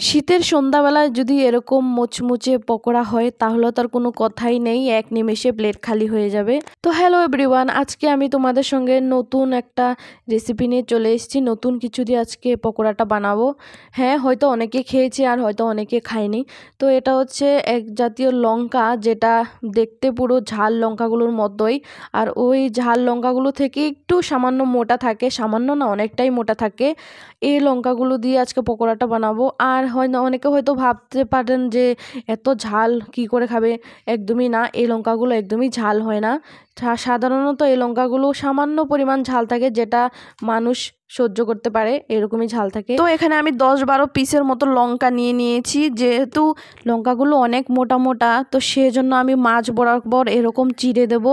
শীতের সন্ধ্যাবেলায় যদি এরকম মুচমুচে পকোড়া হয় তাহলে তার কোনো কথাই নেই, এক নিমেষে প্লেট খালি হয়ে যাবে। তো হ্যালো এভরিওয়ান, আজকে আমি তোমাদের সঙ্গে নতুন একটা রেসিপি নিয়ে চলে এসেছি। নতুন কিছু দিয়ে আজকে পকোড়াটা বানাবো। হ্যাঁ, হয়তো অনেকে খেয়েছে আর হয়তো অনেকে খায়নি। তো এটা হচ্ছে এক জাতীয় লঙ্কা, যেটা দেখতে পুরো ঝাল লঙ্কাগুলোর মতোই, আর ওই ঝাল লঙ্কাগুলো থেকে একটু সামান্য মোটা থাকে, সামান্য না অনেকটাই মোটা থাকে। এই লঙ্কাগুলো দিয়ে আজকে পকোড়াটা বানাবো। আর হয় না, অনেকে হয়তো ভাবতে পারেন যে এত ঝাল কি করে খাবে। একদমই না, এই লঙ্কাগুলো একদমই ঝাল হয় না। সাধারণত এই লঙ্কাগুলো সামান্য পরিমাণ ঝাল থাকে, যেটা মানুষ সহ্য করতে পারে, এরকমই ঝাল থাকে। তো এখানে আমি 10-12 পিসের মতো লঙ্কা নিয়ে নিয়েছি। যেহেতু লঙ্কাগুলো অনেক মোটা মোটা, তো সেজন্য আমি মাঝ বরাবর এরকম চিড়ে দেব।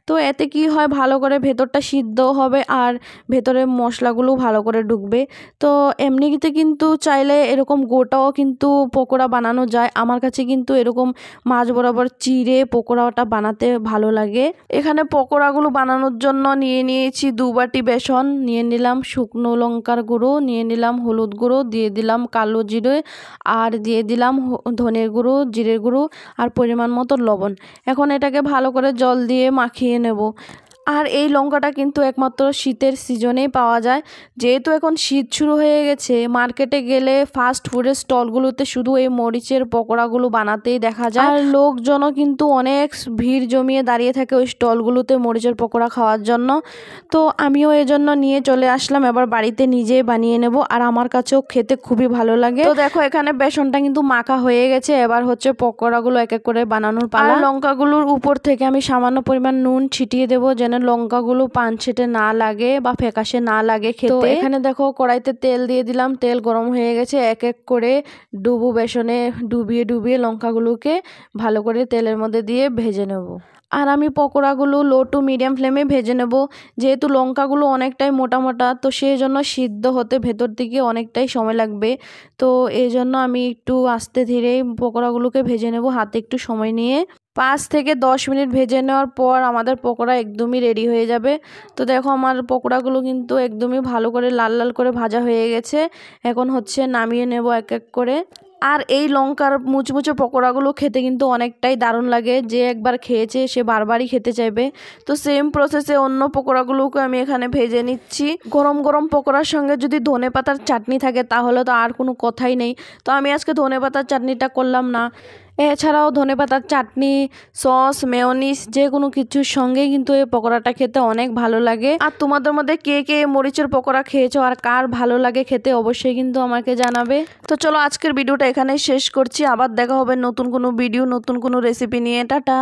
তো এতে কি হয়, ভালো করে ভেতরটা সিদ্ধ হবে আর ভেতরে মশলাগুলো ভালো করে ঢুকবে। তো এমনিতে কিন্তু চাইলে এরকম গোটাও কিন্তু পকোড়া বানানো যায়। আমার কাছে কিন্তু এরকম মাঝ বরাবর চিড়ে পকোড়াটা বানাতে ভালো লাগে। এখানে পকোড়াগুলো বানানোর জন্য নিয়ে নিয়েছি 2 বাটি বেসন, নিয়ে নিলাম শুকনো লঙ্কার গুঁড়ো, নিয়ে নিলাম হলুদ গুঁড়ো, দিয়ে দিলাম কালো জিরে, আর দিয়ে দিলাম ধনের গুঁড়ো, জিরের গুঁড়ো, আর পরিমাণ মতো লবণ। এখন এটাকে ভালো করে জল দিয়ে মাখিয়ে নেব। আর এই লঙ্কাটা কিন্তু একমাত্র শীতের সিজনেই পাওয়া যায়। যেহেতু এখন শীত শুরু হয়ে গেছে, মার্কেটে গেলে ফাস্ট ফুডের স্টলগুলোতে শুধু এই মরিচের পকোড়াগুলো বানাতেই দেখা যায়। আর লোকজনও কিন্তু অনেক ভিড় জমিয়ে দাঁড়িয়ে থাকে ওই স্টলগুলোতে মরিচের পকোড়া খাওয়ার জন্য। তো আমিও এই জন্য নিয়ে চলে আসলাম, এবার বাড়িতে নিজেই বানিয়ে নেব। আর আমার কাছেও খেতে খুবই ভালো লাগে। তো দেখো, এখানে বেসনটা কিন্তু মাখা হয়ে গেছে। এবার হচ্ছে পকোড়াগুলো এক এক করে বানানোর পালা। লঙ্কাগুলোর উপর থেকে আমি সামান্য পরিমাণ নুন ছিটিয়ে দেবো, যেন লঙ্কাগুলো পান ছেটে না লাগে বা ফ্যাকাশে না লাগে খেতে। তো এখানে দেখো, কড়াইতে তেল দিয়ে দিলাম, তেল গরম হয়ে গেছে। এক এক করে বেসনে ডুবিয়ে ডুবিয়ে লঙ্কাগুলোকে ভালো করে তেলের মধ্যে দিয়ে ভেজে নেব। আর আমি পকোড়াগুলো লো টু মিডিয়াম ফ্লেমে ভেজে নেব। যেহেতু লঙ্কাগুলো অনেকটাই মোটা মোটা, তো সেই জন্য সিদ্ধ হতে ভেতর দিকে অনেকটাই সময় লাগবে। তো এই জন্য আমি একটু আস্তে ধীরেই পকোড়াগুলোকে ভেজে নেব, হাতে একটু সময় নিয়ে। 5 থেকে 10 মিনিট ভেজে নেওয়ার পর আমাদের পকোড়া একদমই রেডি হয়ে যাবে। তো দেখো, আমার পকোড়াগুলো কিন্তু একদমই ভালো করে লাল লাল করে ভাজা হয়ে গেছে। এখন হচ্ছে নামিয়ে নেব এক এক করে। আর এই লঙ্কার মুচমুচে পকোড়াগুলো খেতে কিন্তু অনেকটাই দারুণ লাগে। যে একবার খেয়েছে সে বারবারই খেতে চাইবে। তো সেম প্রসেসে অন্য পকোড়াগুলোকে আমি এখানে ভেজে নিচ্ছি। গরম গরম পকোড়ার সঙ্গে যদি ধনেপাতার চাটনি থাকে তাহলে তো আর কোনো কথাই নেই। তো আমি আজকে ধনেপাতার চাটনিটা করলাম না। এছাড়াও ধনেপাতার চাটনি, সস, মেয়োনিজ যে কোনো কিছুর সঙ্গেই কিন্তু এই পকোড়াটা খেতে অনেক ভালো লাগে। আর তোমাদের মধ্যে কে কে মরিচের পকোড়া খেয়েছো আর কার ভালো লাগে খেতে, অবশ্যই কিন্তু আমাকে জানাবে। তো চলো, আজকের ভিডিওটা এখানেই শেষ করছি। আবার দেখা হবে নতুন কোনো ভিডিও, নতুন কোনো রেসিপি নিয়ে। টাটা।